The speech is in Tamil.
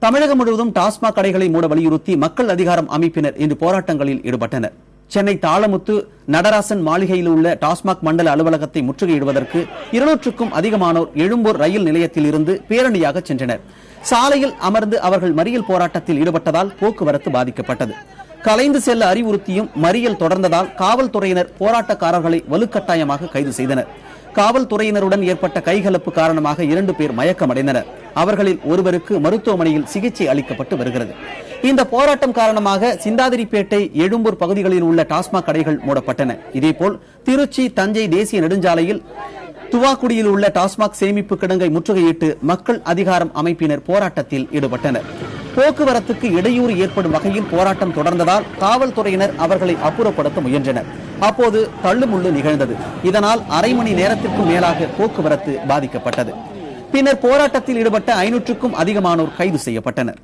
தமிழகம் முழுவதும் டாஸ்மாக் கடைகளை மூட வலியுறுத்தி மக்கள் அதிகாரம் அமைப்பினர் இன்று போராட்டங்களில் ஈடுபட்டனர். சென்னை தாளமுத்து நடராசன் மாளிகையில் உள்ள டாஸ்மாக் மண்டல அலுவலகத்தை முற்றுகையிடுவதற்கு 200க்கும் அதிகமானோர் எழும்பூர் ரயில் நிலையத்தில் இருந்து பேரணியாக சென்றனர். சாலையில் அமர்ந்து அவர்கள் மறியல் போராட்டத்தில் ஈடுபட்டதால் போக்குவரத்து பாதிக்கப்பட்டது. கலைந்து செல்ல அறிவுறுத்தியும் மறியல் தொடர்ந்ததால் காவல்துறையினர் போராட்டக்காரர்களை வலுக்கட்டாயமாக கைது செய்தனர். காவல்துறையினருடன் ஏற்பட்ட கைகலப்பு காரணமாக 2 பேர் மயக்கமடைந்தனர். அவர்களில் ஒருவருக்கு மருத்துவமனையில் சிகிச்சை அளிக்கப்பட்டு வருகிறது. இந்த போராட்டம் காரணமாக சிந்தாதிரிப்பேட்டை, எழும்பூர் பகுதிகளில் உள்ள டாஸ்மாக் கடைகள் மூடப்பட்டன. இதேபோல் திருச்சி, தஞ்சை தேசிய நெடுஞ்சாலையில் துவாக்குடியில் உள்ள டாஸ்மாக் சேமிப்பு கிடங்கை முற்றுகையிட்டு மக்கள் அதிகாரம் அமைப்பினர் போராட்டத்தில் ஈடுபட்டனர். போக்குவரத்துக்கு இடையூறு ஏற்படும் வகையில் போராட்டம் தொடர்ந்ததால் காவல்துறையினர் அவர்களை அப்புறப்படுத்த முயன்றனர். அப்போது தள்ளுமுள்ளு நிகழ்ந்தது. இதனால் அரை மணி நேரத்திற்கும் மேலாக போக்குவரத்து பாதிக்கப்பட்டது. பின்னர் போராட்டத்தில் ஈடுபட்ட 500க்கும் அதிகமானோர் கைது செய்யப்பட்டனர்.